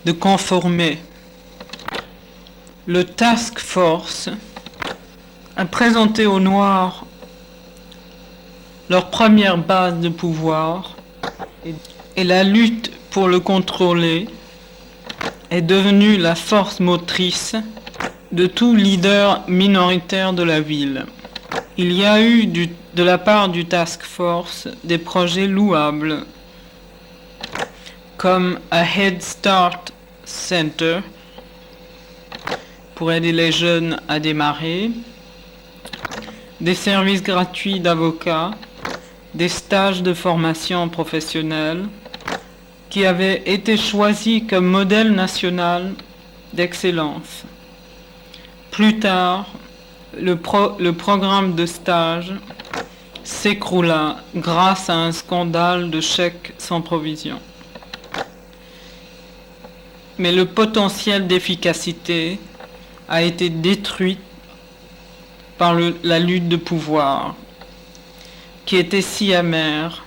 de conformer. Le Task Force a présenté aux Noirs leur première base de pouvoir et la lutte pour le contrôler est devenue la force motrice de tout leader minoritaire de la ville. Il y a eu de la part du Task Force des projets louables comme un Head Start Center pour aider les jeunes à démarrer, des services gratuits d'avocats, des stages de formation professionnelle qui avaient été choisis comme modèle national d'excellence. Plus tard, le programme de stage s'écroula grâce à un scandale de chèques sans provision. Mais le potentiel d'efficacité a été détruit par la lutte de pouvoir, qui était si amère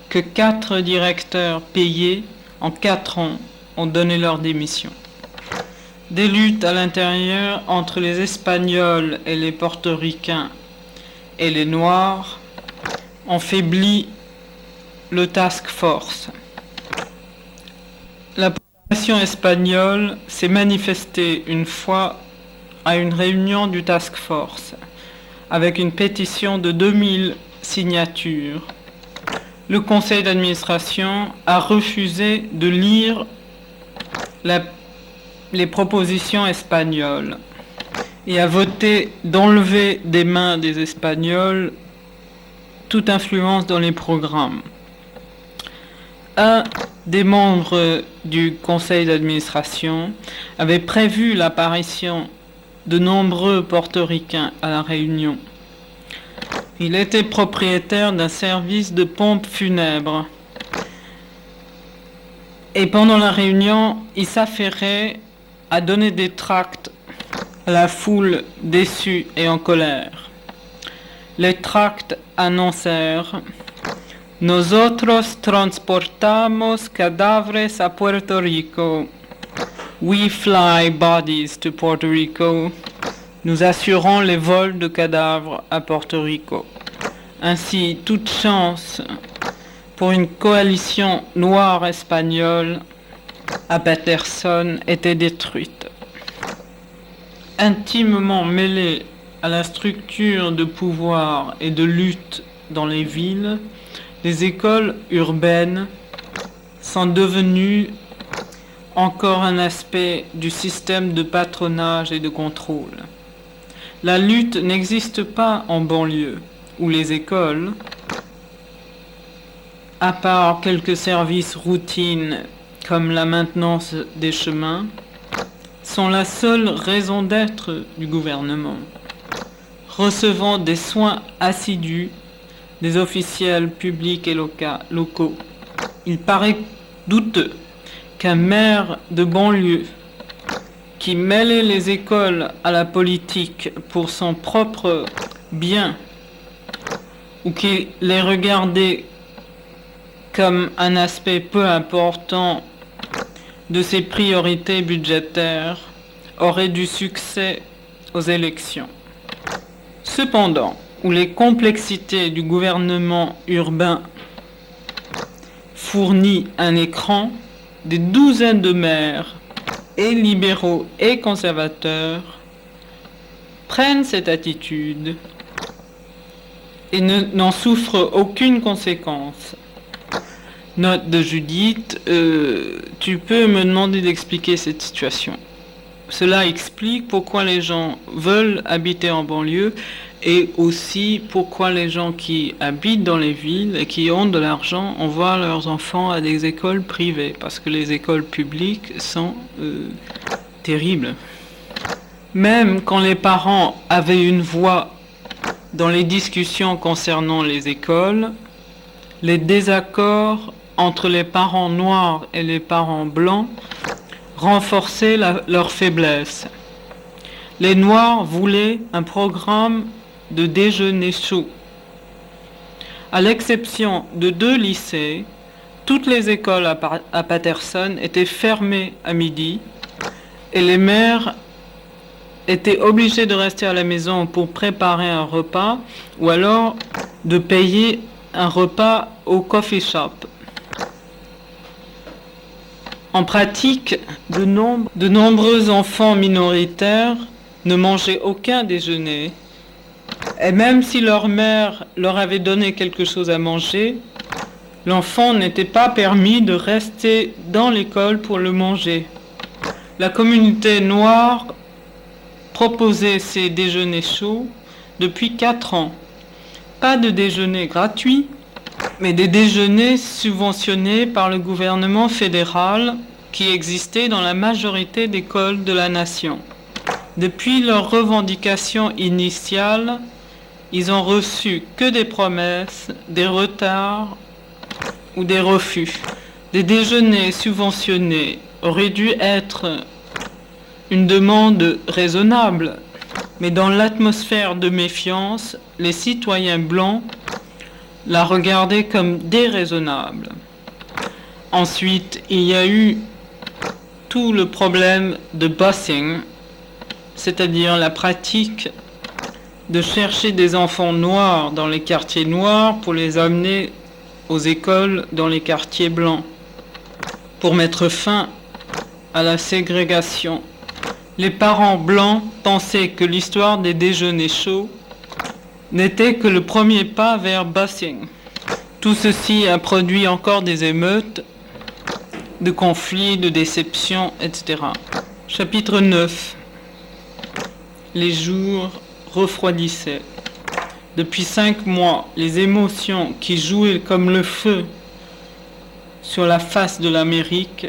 que 4 directeurs payés en 4 ans ont donné leur démission. Des luttes à l'intérieur entre les Espagnols et les Portoricains et les Noirs ont faibli le Task Force. La population espagnole s'est manifestée une fois à une réunion du Task Force avec une pétition de 2000 signatures. Le conseil d'administration a refusé de lire les propositions espagnoles et a voté d'enlever des mains des Espagnols toute influence dans les programmes. Un des membres du conseil d'administration avait prévu l'apparition de nombreux portoricains à la réunion. Il était propriétaire d'un service de pompes funèbres. Et pendant la réunion, il s'affairait à donner des tracts à la foule déçue et en colère. Les tracts annoncèrent « Nosotros transportamos cadáveres a Puerto Rico. We fly bodies to Puerto Rico. Nous assurons les vols de cadavres à Porto Rico. » Ainsi, toute chance pour une coalition noire espagnole à Paterson était détruite. Intimement mêlée à la structure de pouvoir et de lutte dans les villes, les écoles urbaines sont devenues encore un aspect du système de patronage et de contrôle. La lutte n'existe pas en banlieue, où les écoles, à part quelques services routines comme la maintenance des chemins, sont la seule raison d'être du gouvernement, recevant des soins assidus des officiels publics et locaux. Il paraît douteux qu'un maire de banlieue qui mêlait les écoles à la politique pour son propre bien ou qui les regardait comme un aspect peu important de ses priorités budgétaires aurait du succès aux élections. Cependant, où les complexités du gouvernement urbain fournit un écran, des douzaines de maires, et libéraux et conservateurs, prennent cette attitude et n'en souffrent aucune conséquence. Note de Judith, tu peux me demander d'expliquer cette situation. Cela explique pourquoi les gens veulent habiter en banlieue et aussi pourquoi les gens qui habitent dans les villes et qui ont de l'argent envoient leurs enfants à des écoles privées parce que les écoles publiques sont terribles. Même quand les parents avaient une voix dans les discussions concernant les écoles, les désaccords entre les parents noirs et les parents blancs renforçaient leur faiblesse. Les Noirs voulaient un programme de déjeuner chaud. À l'exception de 2 lycées, Toutes les écoles à Paterson étaient fermées à midi et les mères étaient obligées de rester à la maison pour préparer un repas ou alors de payer un repas au coffee shop. En pratique, de nombreux enfants minoritaires ne mangeaient aucun déjeuner. Et même si leur mère leur avait donné quelque chose à manger, l'enfant n'était pas permis de rester dans l'école pour le manger. La communauté noire proposait ces déjeuners chauds depuis 4 ans. Pas de déjeuner gratuit, mais des déjeuners subventionnés par le gouvernement fédéral qui existait dans la majorité d'écoles de la nation. Depuis leur revendication initiale, ils ont reçu que des promesses, des retards ou des refus. Des déjeuners subventionnés auraient dû être une demande raisonnable, mais dans l'atmosphère de méfiance, les citoyens blancs la regardaient comme déraisonnable. Ensuite, il y a eu tout le problème de busing, c'est-à-dire la pratique de chercher des enfants noirs dans les quartiers noirs pour les amener aux écoles dans les quartiers blancs, pour mettre fin à la ségrégation. Les parents blancs pensaient que l'histoire des déjeuners chauds n'était que le premier pas vers busing. Tout ceci a produit encore des émeutes, de conflits, de déceptions, etc. Chapitre 9. Les jours refroidissaient. Depuis 5 mois, les émotions qui jouaient comme le feu sur la face de l'Amérique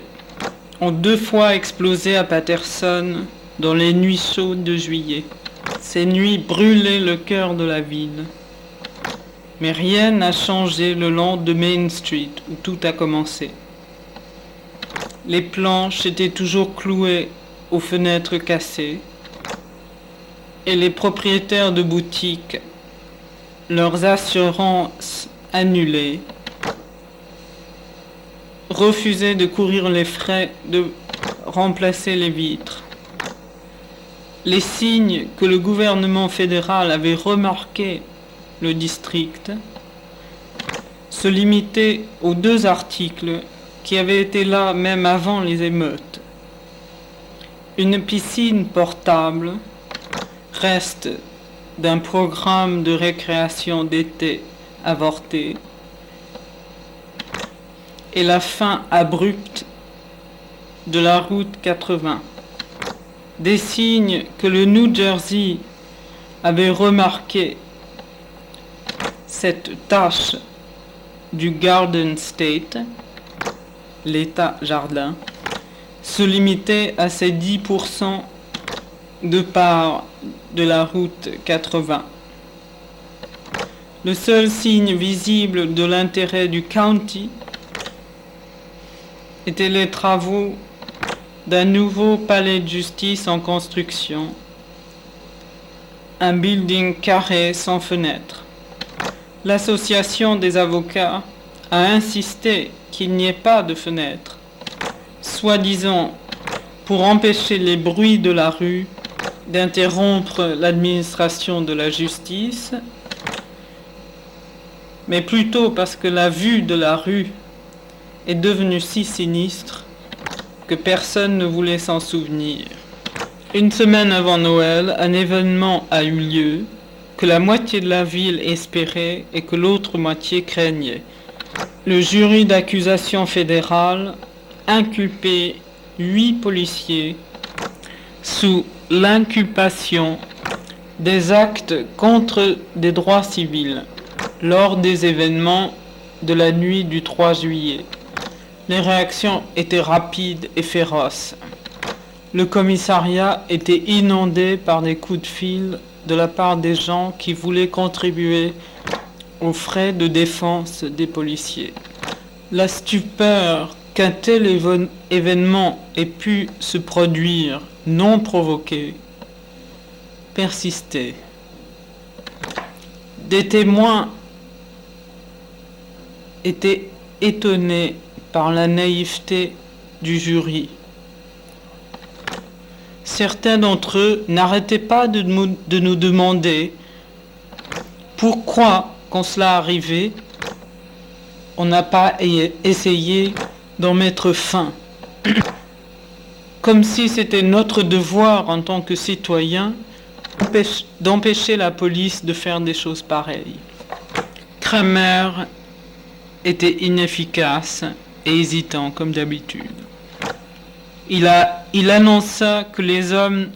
ont 2 fois explosé à Paterson dans les nuits chaudes de juillet. Ces nuits brûlaient le cœur de la ville. Mais rien n'a changé le long de Main Street où tout a commencé. Les planches étaient toujours clouées aux fenêtres cassées et les propriétaires de boutiques, leurs assurances annulées, refusaient de courir les frais de remplacer les vitres. Les signes que le gouvernement fédéral avait remarqués le district se limitaient aux 2 articles qui avaient été là même avant les émeutes. Une piscine portable, reste d'un programme de récréation d'été avorté, et la fin abrupte de la route 80. Des signes que le New Jersey avait remarqué. Cette tâche du Garden State, l'État jardin, se limitait à ces 10% de part de la route 80. Le seul signe visible de l'intérêt du county étaient les travaux d'un nouveau palais de justice en construction, un building carré sans fenêtre. L'association des avocats a insisté qu'il n'y ait pas de fenêtre, soi-disant pour empêcher les bruits de la rue d'interrompre l'administration de la justice, mais plutôt parce que la vue de la rue est devenue si sinistre que personne ne voulait s'en souvenir. Une semaine avant Noël, un événement a eu lieu que la moitié de la ville espérait et que l'autre moitié craignait. Le jury d'accusation fédérale inculpait 8 policiers sous l'inculpation des actes contre des droits civils lors des événements de la nuit du 3 juillet. Les réactions étaient rapides et féroces. Le commissariat était inondé par des coups de fil de la part des gens qui voulaient contribuer aux frais de défense des policiers. La stupeur qu'un tel événement ait pu se produire non provoqué persistait. Des témoins étaient étonnés par la naïveté du jury. Certains d'entre eux n'arrêtaient pas de nous demander pourquoi, quand cela arrivait, on n'a pas essayé d'en mettre fin. Comme si c'était notre devoir en tant que citoyens d'empêcher la police de faire des choses pareilles. Kramer était inefficace et hésitant comme d'habitude. Il annonça que les hommes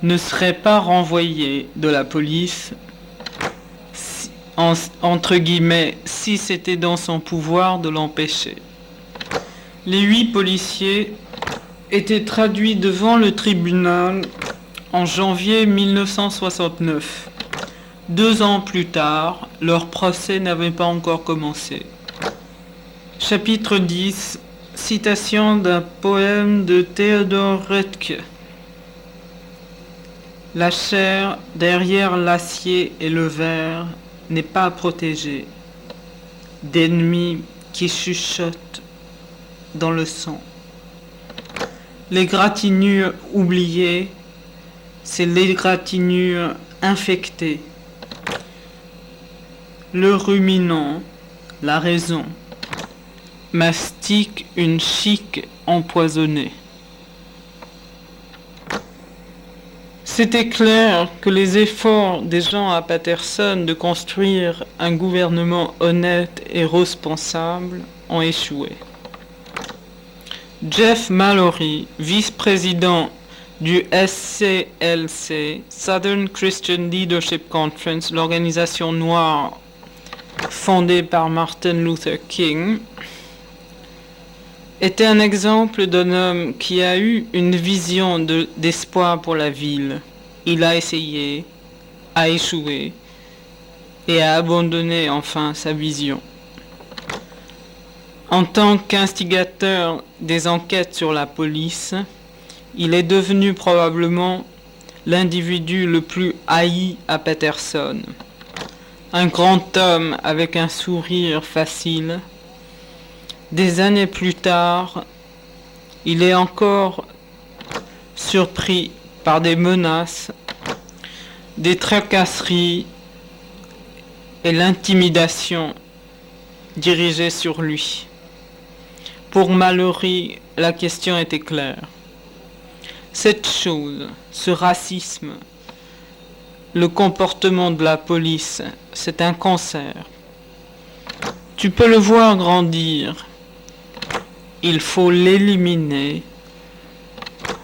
ne seraient pas renvoyés de la police, entre guillemets, si c'était dans son pouvoir de l'empêcher. Les 8 policiers étaient traduits devant le tribunal en janvier 1969. 2 ans plus tard, leur procès n'avait pas encore commencé. Chapitre 10. Citation d'un poème de Theodor Roethke. La chair derrière l'acier et le verre n'est pas protégée d'ennemis qui chuchotent dans le sang. L'égratignure oubliée, c'est l'égratignure infectée. Le ruminant, la raison, mastique une chique empoisonnée. C'était clair que les efforts des gens à Paterson de construire un gouvernement honnête et responsable ont échoué. Jeff Mallory, vice-président du SCLC, Southern Christian Leadership Conference, l'organisation noire fondée par Martin Luther King, était un exemple d'un homme qui a eu une vision d'espoir pour la ville. Il a essayé, a échoué et a abandonné enfin sa vision. En tant qu'instigateur des enquêtes sur la police, il est devenu probablement l'individu le plus haï à Paterson. Un grand homme avec un sourire facile. Des années plus tard, il est encore surpris par des menaces, des tracasseries et l'intimidation dirigée sur lui. Pour Mallory, la question était claire. Cette chose, ce racisme, le comportement de la police, c'est un cancer. Tu peux le voir grandir. Il faut l'éliminer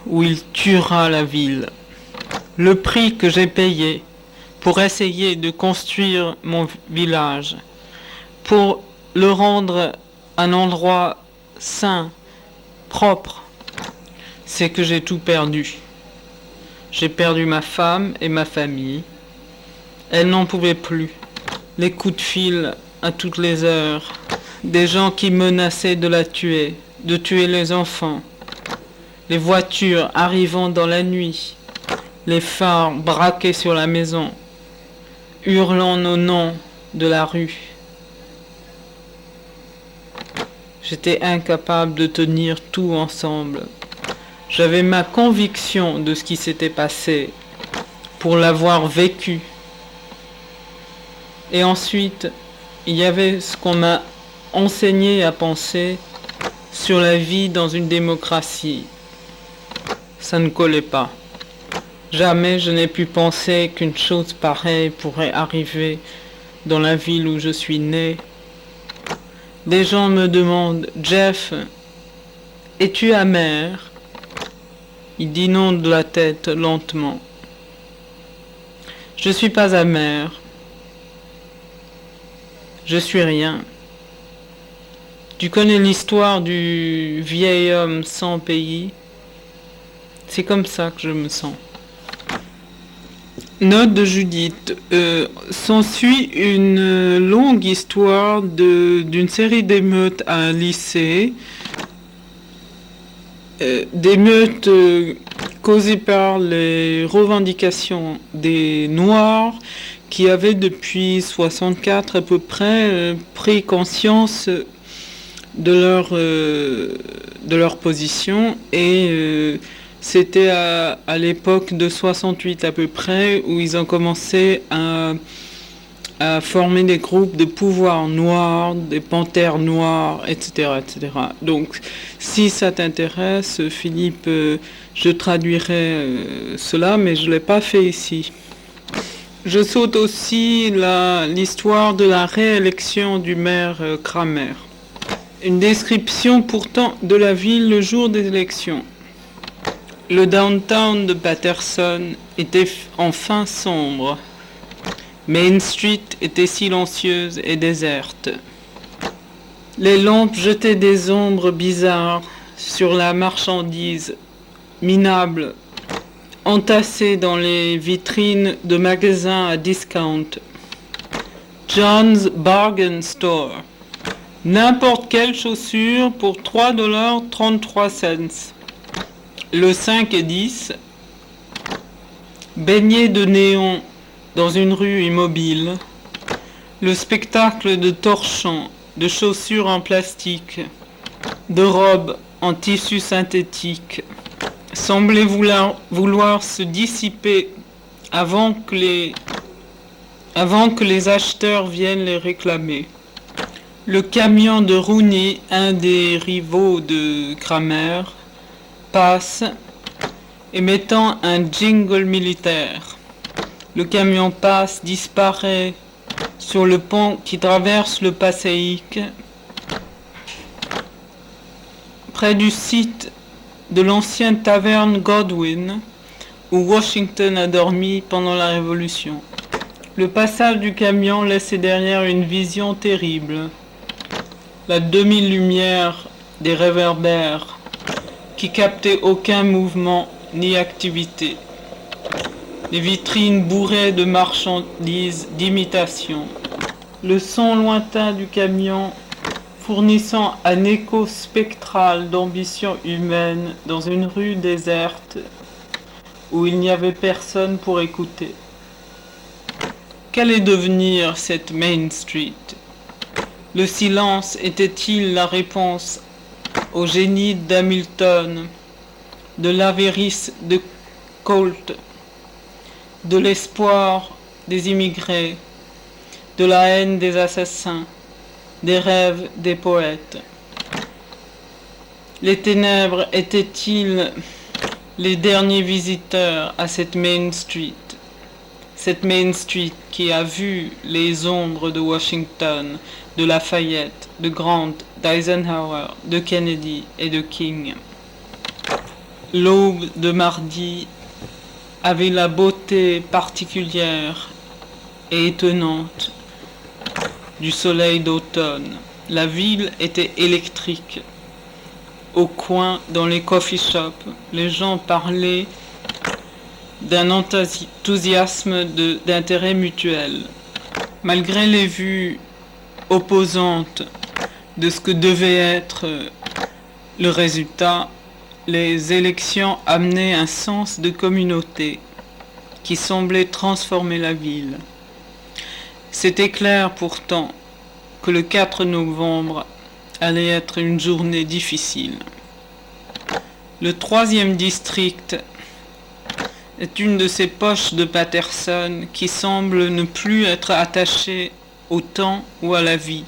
ou il tuera la ville. Le prix que j'ai payé pour essayer de construire mon village, pour le rendre un endroit sain, propre, c'est que j'ai tout perdu. J'ai perdu ma femme et ma famille. Elles n'en pouvaient plus. Les coups de fil à toutes les heures, des gens qui menaçaient de la tuer, de tuer les enfants, les voitures arrivant dans la nuit, les phares braqués sur la maison, hurlant nos noms de la rue. J'étais incapable de tenir tout ensemble. J'avais ma conviction de ce qui s'était passé pour l'avoir vécu. Et ensuite, il y avait ce qu'on m'a enseigné à penser sur la vie dans une démocratie. Ça ne collait pas. Jamais je n'ai pu penser qu'une chose pareille pourrait arriver dans la ville où je suis né. Des gens me demandent, Jeff, es-tu amer? Il dit non de la tête lentement. Je suis pas amer. Je suis rien. Tu connais l'histoire du vieil homme sans pays? C'est comme ça que je me sens. Note de Judith. S'ensuit une longue histoire d'une série d'émeutes à un lycée. D'émeutes causées par les revendications des Noirs qui avaient depuis 64 à peu près pris conscience de leur position et c'était à l'époque de 68 à peu près où ils ont commencé à former des groupes de pouvoir noirs, des panthères noires, etc., etc. Donc, si ça t'intéresse, Philippe, je traduirai cela, mais je ne l'ai pas fait ici. Je saute aussi l'histoire de la réélection du maire Kramer. Une description pourtant de la ville le jour des élections. Le downtown de Patterson était enfin sombre. Main Street était silencieuse et déserte. Les lampes jetaient des ombres bizarres sur la marchandise minable entassée dans les vitrines de magasins à discount. John's Bargain Store. N'importe quelle chaussure pour $3.33. Le 5 et 10. Baigné de néon dans une rue immobile. Le spectacle de torchons, de chaussures en plastique, de robes en tissu synthétique semblait vouloir se dissiper avant que les acheteurs viennent les réclamer. Le camion de Rooney, un des rivaux de Kramer, passe, émettant un jingle militaire. Le camion passe, disparaît sur le pont qui traverse le Passaic, près du site de l'ancienne taverne Godwin, où Washington a dormi pendant la Révolution. Le passage du camion laissait derrière une vision terrible. La demi-lumière des réverbères qui captaient aucun mouvement ni activité. Les vitrines bourrées de marchandises d'imitation. Le son lointain du camion fournissant un écho spectral d'ambition humaine dans une rue déserte où il n'y avait personne pour écouter. Qu'allait devenir cette Main Street? Le silence était-il la réponse au génie d'Hamilton, de l'avarice de Colt, de l'espoir des immigrés, de la haine des assassins, des rêves des poètes? Les ténèbres étaient-ils les derniers visiteurs à cette Main Street? Cette Main Street qui a vu les ombres de Washington, de Lafayette, de Grant, d'Eisenhower, de Kennedy et de King. L'aube de mardi avait la beauté particulière et étonnante du soleil d'automne. La ville était électrique. Au coin, dans les coffee shops, les gens parlaient d'un enthousiasme d'intérêt mutuel. Malgré les vues opposantes de ce que devait être le résultat, les élections amenaient un sens de communauté qui semblait transformer la ville. C'était clair pourtant que le 4 novembre allait être une journée difficile. Le 3e district est une de ces poches de Patterson qui semblent ne plus être attachées au temps ou à la vie.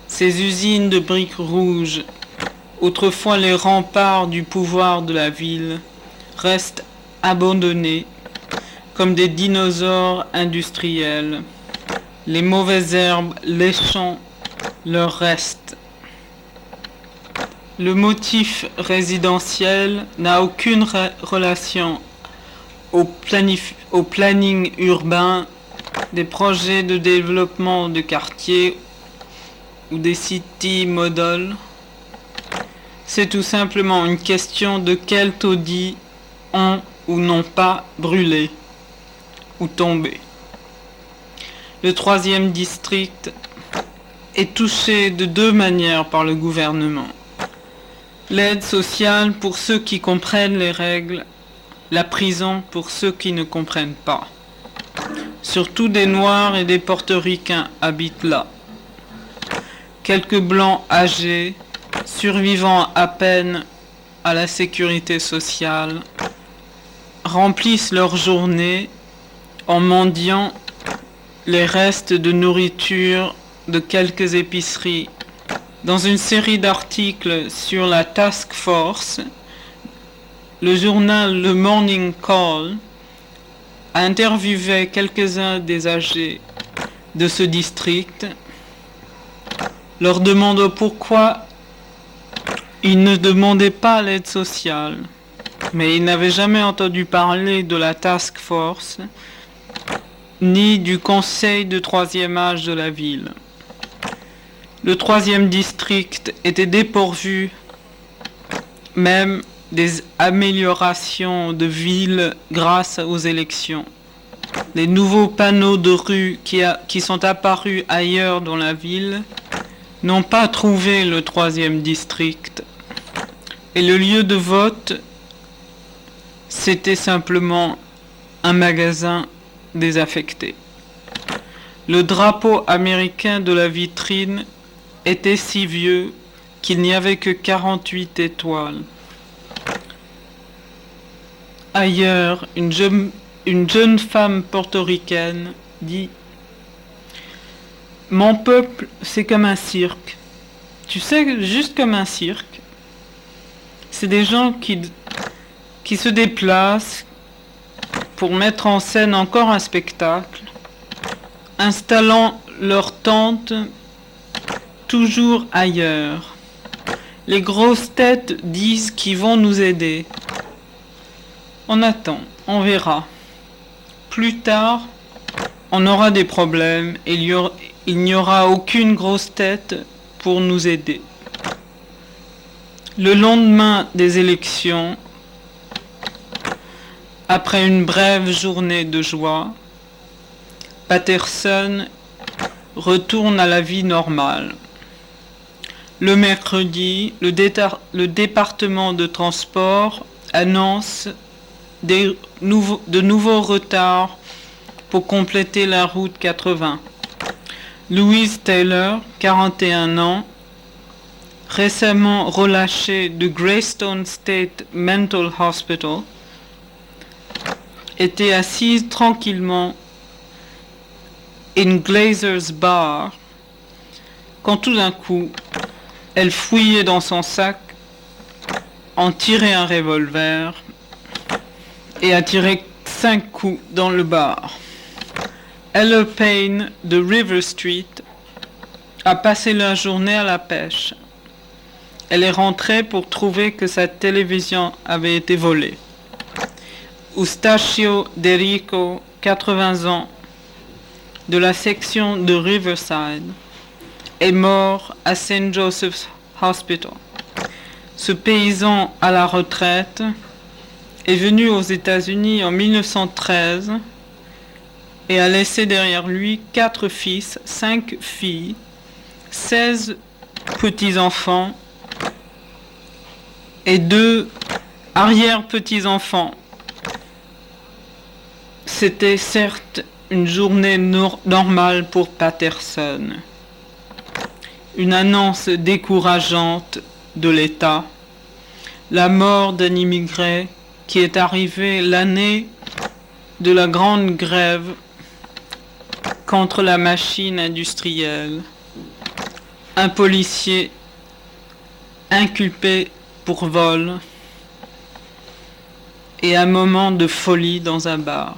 Ces usines de briques rouges, autrefois les remparts du pouvoir de la ville, restent abandonnées comme des dinosaures industriels, les mauvaises herbes léchant leurs restes. Le motif résidentiel n'a aucune relation au planning urbain des projets de développement de quartiers ou des city models. C'est tout simplement une question de quels taudis ont ou n'ont pas brûlé ou tombé. Le 3e district est touché de 2 manières par le gouvernement. L'aide sociale pour ceux qui comprennent les règles, la prison pour ceux qui ne comprennent pas. Surtout des Noirs et des Portoricains habitent là. quelques blancs âgés, survivant à peine à la sécurité sociale, remplissent leur journée en mendiant les restes de nourriture de quelques épiceries. Dans une série d'articles sur la Task Force, le journal Le Morning Call a interviewé quelques-uns des âgés de ce district, leur demandant pourquoi ils ne demandaient pas l'aide sociale, mais ils n'avaient jamais entendu parler de la Task Force ni du conseil de troisième âge de la ville. Le troisième district était dépourvu même des améliorations de ville grâce aux élections. Les nouveaux panneaux de rue qui sont apparus ailleurs dans la ville n'ont pas trouvé le troisième district. Et le lieu de vote, c'était simplement un magasin désaffecté. Le drapeau américain de la vitrine était si vieux qu'il n'y avait que 48 étoiles. Ailleurs, une jeune femme portoricaine dit « Mon peuple, c'est comme un cirque. Tu sais, juste comme un cirque. C'est des gens qui se déplacent pour mettre en scène encore un spectacle, installant leur tente toujours ailleurs. Les grosses têtes disent qu'ils vont nous aider. On attend, on verra. Plus tard, on aura des problèmes et il n'y aura aucune grosse tête pour nous aider. Le lendemain des élections, après une brève journée de joie, Patterson retourne à la vie normale. Le mercredi, le département de transport annonce de nouveaux retards pour compléter la route 80. Louise Taylor, 41 ans, récemment relâchée de Greystone State Mental Hospital, était assise tranquillement in Glazer's Bar quand tout d'un coup, elle fouillait dans son sac, en tirait un revolver et a tiré 5 coups dans le bar. Ella Payne de River Street a passé la journée à la pêche. Elle est rentrée pour trouver que sa télévision avait été volée. Eustachio De Rico, 80 ans, de la section de Riverside, est mort à St. Joseph's Hospital. Ce paysan à la retraite est venu aux États-Unis en 1913 et a laissé derrière lui 4 fils, 5 filles, 16 petits-enfants et 2 arrière-petits-enfants. C'était certes une journée normale pour Patterson. Une annonce décourageante de l'État, la mort d'un immigré qui est arrivé l'année de la grande grève contre la machine industrielle, un policier inculpé pour vol et un moment de folie dans un bar.